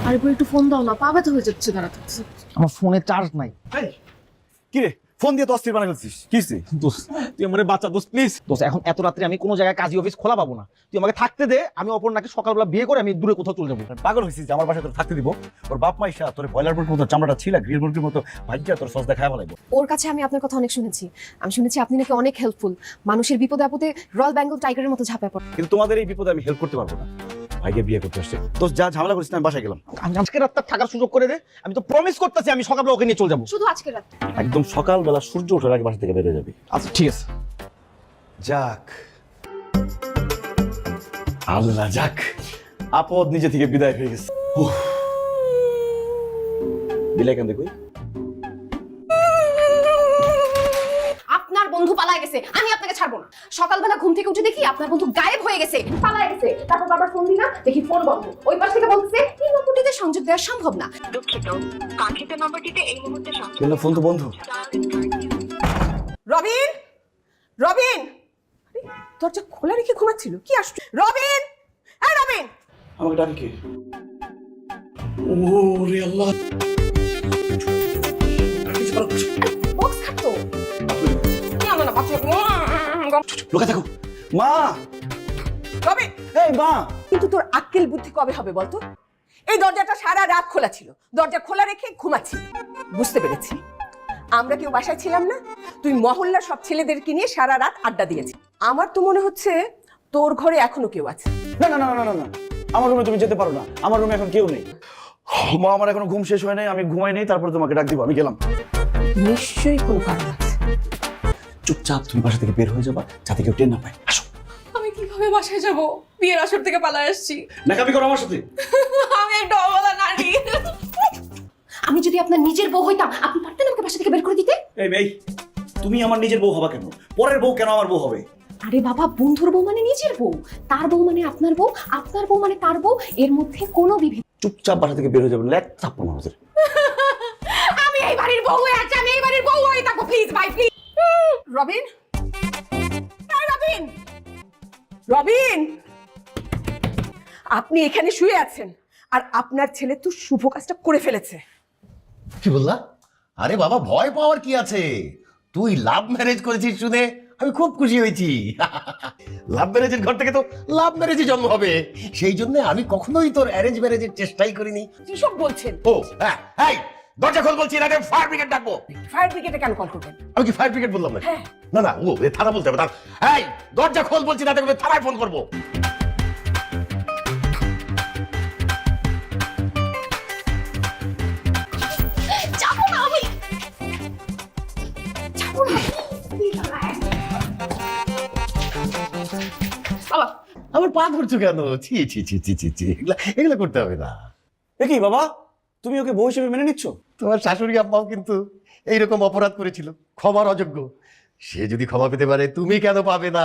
আরে বল একটু ফোন দাও না, পা ব্যথা হয়ে যাচ্ছে দাঁড়াতে। আমার ফোনে চার্জ নাই। কি রে ফোন দিয়ে তো অস্থির বানাই ফেলছিস, কি হইছে? দোস্ত তুই আমারে বাঁচা দোস্ত প্লিজ। দোস্ত এখন এত রাত্রে আমি কোনো জায়গায় কাজী অফিস খোলা পাবো না, তুই আমাকে থাকতে দে। আমি অপর্ণাকে সকালবেলা বিয়ে করে আমি দূরে কোথাও চলে যাবো। পাগল হয়েছিস যে আমার বাসায় তোর থাকতে দিব? ওর বাপ মা ইসা তোর বয়লার মুরগির মতো চামড়াটা ছিল গ্রিল মুরগির মতো ভাজ্যা তোর সস দেখায় ফেলাইবো। ওর কাছে আমি আপনার কথা অনেক শুনেছি। আমি শুনেছি আপনি নাকি অনেক হেল্পফুল, মানুষের বিপদে আপদে রয়্যাল বেঙ্গল টাইগারের মতো ঝাঁপায় পড়ে। কিন্তু তোমাদের এই বিপদে আমি হেল্প করতে পারবো না। ভাইকে বিয়ে করতে আসছে তো যা ঝামেলা করিস না, আমি বাসায় গেলাম। আমি আজকে রাতটা থাকার সুযোগ করে দে। আমি তো প্রমিস করতেছি আমি সকালবেলা ওকে নিয়ে চলে যাবো। শুধু আজকে রাত? একদম সকালবেলা সূর্য ওঠার আগে বাসা থেকে বের হয়ে যাবি। আচ্ছা ঠিক আছে। যাক আল্লাহ যাক, আপদ নিজে থেকে বিদায় হয়ে গেছে। বিলাই কেন দেখবি? আপনার বন্ধু পালায় গেছে, আমি আপনাকে ছাড়বো না। সকালবেলা ঘুম থেকে উঠে দেখি আপনার বন্ধু গায়েব হয়ে গেছে, পালায় গেছে। তারপর বাবার ফোন দিলাম, দেখি ফোন বন্ধ। ওই পাশ থেকে বলছে এই নম্বরটিতে সংযোগ দেওয়া সম্ভব না। দুঃখিত, কাঙ্ক্ষিত নম্বরটিতে এই মুহূর্তে কেন ফোন তো বন্ধ? রবিন, রবিন, দরজা খোলা রেখে ঘুমাচ্ছিল, কি আসছে? রবিন, হ্যাঁ রবিন, আমাকে ডাকে কে? ও রে আল্লাহ, বক্স খাটো না না বাচ্চা। লোকে থাকো। মা, রবিন, এই মা। কিন্তু তোর আক্কেল বুদ্ধি কবে হবে বলতো? এই দরজাটা সারা রাত খোলা ছিল, দরজা খোলা রেখে ঘুমাচ্ছি। বুঝতে পেরেছি, আমরা কেউ বাসায় ছিলাম না, তুই মহল্লার সব ছেলেদেরকে নিয়ে সারা রাত আড্ডা দিয়েছি। আমার তো মনে হচ্ছে তোর ঘরে এখনো কেউ আছে। না না না না না না, আমার রুমে তুমি যেতে পারো না, আমার রুমে এখন কেউ নেই। মা, আমার এখনো ঘুম শেষ হয় নাই, আমি ঘুমাই নেই, তারপরে তোমাকে ডাক দিব। আমি গেলাম। নিশ্চয়ই কোনো কারণ আছে। চুপচাপ তুমি বাসা থেকে বের হয়ে যাবা, যাতে কেউ টের না পায়। আসো। আমি কিভাবে বাসায় যাব? বিয়ের আসর থেকে পালায় আসছি। নাকামি করো আমার সাথে। আমি একটা অবলা নারী। আমি যদি আপনার নিজের বউ হইতাম, আপনি পারতেন আমাকে বাসা থেকে বের করে দিতে? এই মেয়ে, তুমি আমার নিজের বউ হবা কেন? পরের বউ কেন আমার বউ হবে? আরে বাবা, বন্ধুর বউ মানে নিজের বউ, তার বউ মানে আপনার বউ, আপনার বউ মানে তার বউ, এর মধ্যে কোনো বিভেদ। চুপচাপ বাসা থেকে বের হয়ে যাবে, লেখ চাপ্পা আমাদের। আমি এই বাড়ির বউ হয়ে আছি, আমি এই বাড়ির বউ হয়ে থাকবো। প্লিজ ভাই প্লিজ। রবিন, এই রবিন, রবিন, আপনি এখানে শুয়ে আছেন আর আপনার ছেলে তো শুভ কাজটা করে ফেলেছে। কি বললা? আরে বাবা, ভয় পাওয়ার কি আছে? তুই লাভ ম্যারেজ করেছিস শুনে আমি খুব খুশি হয়েছি। লাভ ম্যারেজের ঘর থেকে তো লাভ ম্যারেজে জন্ম হবে, সেই জন্য আমি কখনোই তোর অ্যারেঞ্জ ম্যারেজের চেষ্টাই করিনি। কি সব বলছেন? ও হ্যাঁ, এই দরজা খোল বলছি, না ফায়ার ব্রিগেড ডাকবো। ফায়ার ব্রিগেডে কেন কল করবেন? আমি কি ফায়ার ব্রিগেড বললাম না? হ্যাঁ। না না, ও থানা বলতে হবে। এই দরজা খোল বলছি, না দেখবে থানায় ফোন করবো। যাবো না আমি, যাবো না। বাবা, আমার পা ধরছো কেন? ছি ছি ছি ছি ছি ছি, এগুলা করতে হবে না। কি বাবা, তুমি ওকে বউ হিসেবে মেনে নিচ্ছ? তোমার শাশুড়ি আম্মাও কিন্তু এইরকম অপরাধ করেছিল, ক্ষমার অযোগ্য। সে যদি ক্ষমা পেতে পারে, তুমি কেন পাবে না?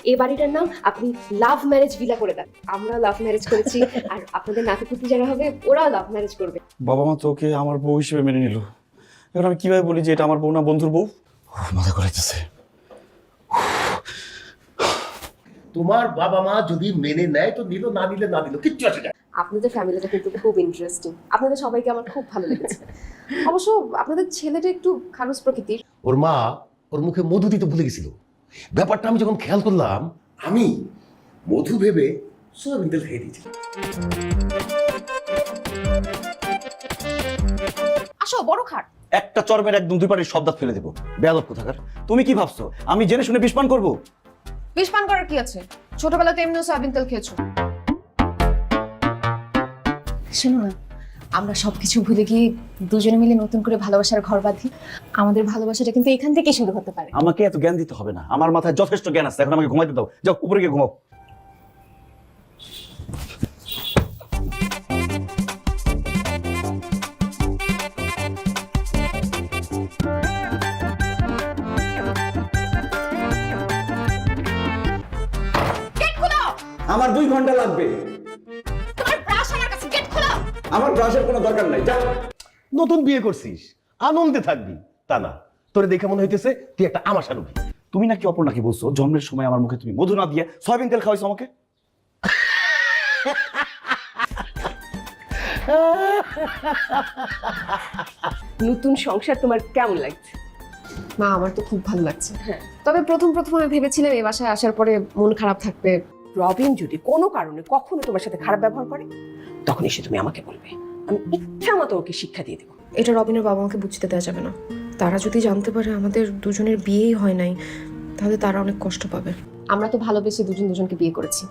এই বাড়িটার নাম আপনি লাভ ম্যারেজ ভিলা করে দেন। আমরা লাভ ম্যারেজ করেছি, আর আপনাদের নাতিপুতি যারা হবে ওরা লাভ ম্যারেজ করবে। বাবা মা তো ওকে আমার বউ হিসেবে মেনে নিল, এখন আমি কিভাবে বলি যে এটা আমার বউ না বন্ধুর বউ? মাথা ঘুরাইতেছে। তোমার বাবা মা যদি মেনে নেয় তো নিল, না নিলে না নিল, কিচ্ছু আসে যায়। আপনাদের ফ্যামিলিটা কিন্তু খুব ইন্টারেস্টিং, আপনাদের সবাইকে আমার খুব ভালো লেগেছে। অবশ্য আপনাদের ছেলেটা একটু খারুস প্রকৃতির। ওর মা ওর মুখে মধু দিতে ভুলে গেছিল। ব্যাপারটা আমি যখন খেয়াল করলাম, আমি মধু ভেবে সয়াবিন তেল খেয়ে দিয়েছি। আসো বড় খাট। একটা চরমের একদম দুই পাটির শব্দ ফেলে দেবো। বেয়াদব কোথাকার, তুমি কি ভাবছো আমি জেনে শুনে বিষপান করবো? বিষ পান করার কি আছে? ছোটবেলাতে এমনিও সয়াবিন তেল খেয়েছো। শোনো না, আমরা সবকিছু ভুলে গিয়ে দুজনে মিলে নতুন করে ভালোবাসার ঘর বাঁধি। আমাদের ভালোবাসাটা কিন্তু এখান থেকেই শুরু হতে পারে। আমাকে এত জ্ঞান দিতে হবে না, আমার মাথায় যথেষ্ট জ্ঞান আছে। এখন আমাকে ঘুমাইতে দাও, যাও উপরে গিয়ে ঘুমাও। গেট খোলো। আমার 2 ঘন্টা লাগবে। তোমার ব্রাশ আমার কাছে, গেট খোলো। আমার ব্রাশের কোনো দরকার নাই, যা। নতুন বিয়ে করছিস, আনন্দে থাকবি, তা না। তোরে দেখে মনে হইতেছে তুই একটা আমাশা রোগী। তুমি নাকি অপর্ণাকে বলছো জন্মের সময় আমার মুখে তুমি মধু না দিয়ে সয়াবিন তেল খাওয়াইছো আমাকে? নতুন সংসার তোমার কেমন লাগছে? মা আমার তো খুব ভালো লাগছে। তবে প্রথম আমি ভেবেছিলাম এই বাসায় আসার পরে মন খারাপ থাকবে। রবিন যদি কোনো কারণে কখনো তোমার সাথে খারাপ ব্যবহার করে তখন এসে তুমি আমাকে বলবে, আমি ইচ্ছা মতো ওকে শিক্ষা দিয়ে দেবো। এটা রবিনের বাবা মাকে বুঝতে দেওয়া যাবে না। তারা যদি জানতে পারে আমাদের দুজনের বিয়েই হয় নাই, তাহলে তারা অনেক কষ্ট পাবে। আমরা তো ভালোবেসে দুজনকে বিয়ে করেছি,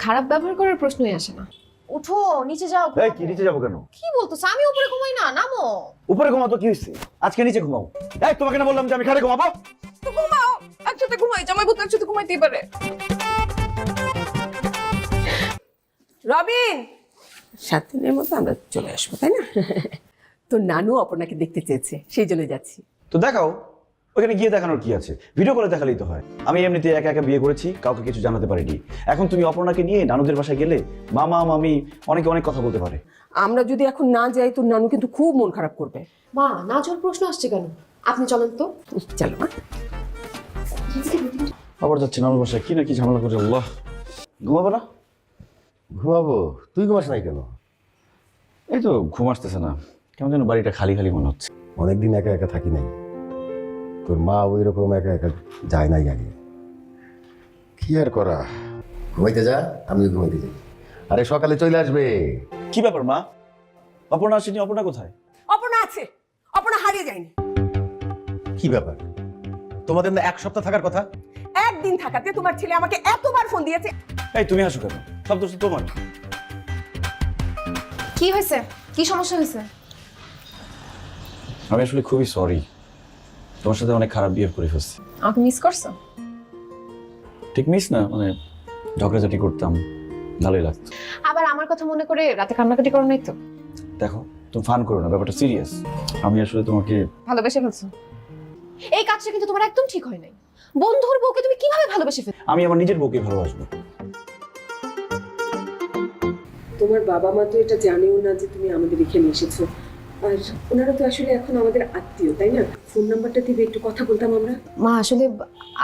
খারাপ ব্যবহার করার প্রশ্নই আসে না। ওঠো, নিচে যাও। এই কি নিচে যাবো কেন? কি বলতো? আমি উপরে ঘুমাই না, নামো। উপরে ঘুমাও তো কি হয়েছে? আজকে নিচে ঘুমাও। এই তোমাকে না বললাম যে আমি খাটে ঘুমাবো? তো ঘুমাও, একসাথে ঘুমাই, জামাই বুত একসাথে ঘুমাইতেই পারে। রবিন, 7 দিনের মতো আমরা চলে আসবো, তাই না? তো নানু অপর্ণাকে দেখতে চেয়েছে, সেই জন্য যাচ্ছি। তো দেখাও, ওখানে গিয়ে দেখানোর কি আছে? ভিডিও করে দেখালেই তো হয়। আমি এমনিতে একা একা বিয়ে করেছি, কাউকে কিছু জানাতে পারিনি। এখন তুমি অপর্ণাকে নিয়ে নানুদের বাসায় গেলে মামা মামি অনেকে অনেক কথা বলতে পারে। আমরা যদি এখন না যাই তো নানু কিন্তু খুব মন খারাপ করবে। মা, না যাওয়ার প্রশ্ন আসছে কেন? আপনি চলেন তো। চলো মা। আবার যাচ্ছে নানুর বাসায়, কি না কি ঝামেলা করে। আল্লাহ, ঘুমাবো না? ঘুমাবো, তুই ঘুমাস নাই কেন? এই তো ঘুম আসতেছে না, কেমন যেন বাড়িটা খালি খালি মনে হচ্ছে। অনেকদিন একা একা থাকি নাই, তোর মা ওই রকম একা একা যায় নাই আগে। কি আর করা, ঘুমাইতে যা, আমিও ঘুমাইতে যাই। আরে সকালে চলে আসবে। কি ব্যাপার মা? অপর্ণা আসেনি? অপর্ণা কোথায়? অপর্ণা আছে, অপর্ণা হারিয়ে যায়নি। কি ব্যাপার, তোমাদের না 1 সপ্তাহ থাকার কথা? একদিন থাকাতে তোমার ছেলে আমাকে এতবার ফোন দিয়েছে। এই তুমি আসো কেন? সব দোষ তো তোমার। কি হয়েছে? কি সমস্যা হয়েছে? আমি আসলে খুবই সরি, তোমার সাথে অনেক খারাপ বিহেভ করে ফেলছি। আমাকে মিস করছো? ঠিক মিস না, মানে ঝগড়াঝাটি করতাম, ভালোই লাগতো। আবার আমার কথা মনে করে রাতে কান্নাকাটি করো নাই তো? দেখো, তুমি ফান করো না, ব্যাপারটা সিরিয়াস। আমি আসলে তোমাকে ভালোবেসে ফেলছো? এই কাজটা কিন্তু তোমার একদম ঠিক হয় নাই। বন্ধুর বউকে তুমি কিভাবে ভালোবেসে ফেল? আমি আমার নিজের বউকে ভালোবাসবো। তোমার বাবা মা তো এটা জানেও না যে তুমি আমাদের এখানে এসেছো, আর ওনারা তো আসলে এখন আমাদের আত্মীয়, তাই না? ফোন নাম্বারটা দিবে, একটু কথা বলতাম আমরা। মা, আসলে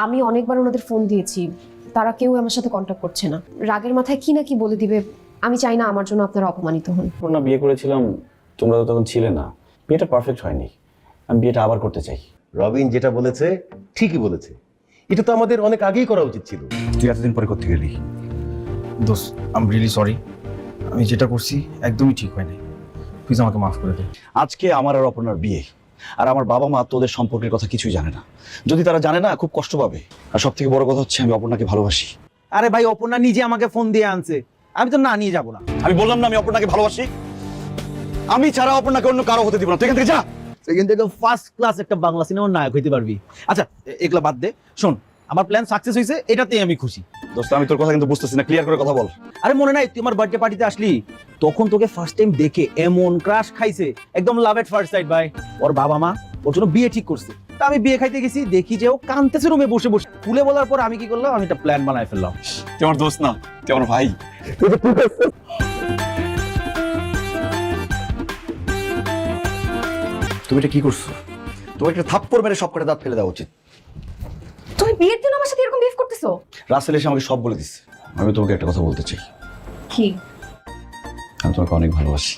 আমি অনেকবার ওনাদের ফোন দিয়েছি, তারা কেউ আমার সাথে কন্ট্যাক্ট করছে না। রাগের মাথায় কি না কি বলে দিবে। আমি চাই না আমার জন্য আপনারা অপমানিত হন। না, বিয়ে করেছিলাম, তোমরা তো তখন ছিলে না, বিয়েটা পারফেক্ট হয়নি। আমি বিয়েটা আবার করতে চাই। রবিন যেটা বলেছে ঠিকই বলেছে, এটা তো আমাদের অনেক আগেই করা উচিত ছিল। তুই এতদিন পরে করতে গেলি। দোস্ত, আই এম রিয়েলি সরি। আমি যেটা করছি একদমই ঠিক হয় নাই, প্লিজ আমাকে মাফ করে দে। আজকে আমার আর অপর্ণার বিয়ে, আর আমার বাবা মা তোদের সম্পর্কের কথা কিছুই জানে না। যদি তারা জানে না, খুব কষ্ট পাবে। আর সব থেকে বড় কথা হচ্ছে, আমি অপর্ণাকে ভালোবাসি। আরে ভাই, অপর্ণা নিজে আমাকে ফোন দিয়ে আনছে, আমি তো না নিয়ে যাবো না। আমি বললাম না আমি অপর্ণাকে ভালোবাসি। আমি ছাড়া অপর্ণাকে অন্য কারো হতে দিব না। তুই এখান থেকে যা। এখান থেকে ফার্স্ট ক্লাস একটা বাংলা সিনেমার নায়ক হইতে পারবি। আচ্ছা, এগুলা বাদ দে। শোন, আমার প্ল্যান সাকসেস হয়েছে, এটাতেই আমি খুশি। দোস্ত, আমি তোর কথা কিন্তু বুঝতেছি না, ক্লিয়ার করে কথা বল। আরে মনে নাই তুই আমার বার্থডে পার্টিতে আসলি? তখন তোকে ফার্স্ট টাইম দেখে এমন ক্রাশ খাইছে, একদম লাভ এট ফার্স্ট সাইট ভাই। ওর বাবা মা ওর জন্য বিয়ে ঠিক করছে। তা আমি বিয়ে খাইতে গেছি, দেখি যে ও কাঁদতেছে রুমে বসে বসে। খুলে বলার পর আমি কি করলাম, আমি একটা প্ল্যান বানায় ফেললাম। তুই আমার দোস্ত না, তুই আমার ভাই। তুমি এটা কি করছো? তোমার একটা থাপ্পড় মেরে সব কটা দাঁত ফেলে দেওয়া উচিত। তুমি বিয়ের দিন আমার সাথে এরকম বিহেভ করতেছো? রাসেল এসে আমাকে সব বলে দিচ্ছে। আমি তোমাকে একটা কথা বলতে চাই, কি? আমি তোমাকে অনেক ভালোবাসি।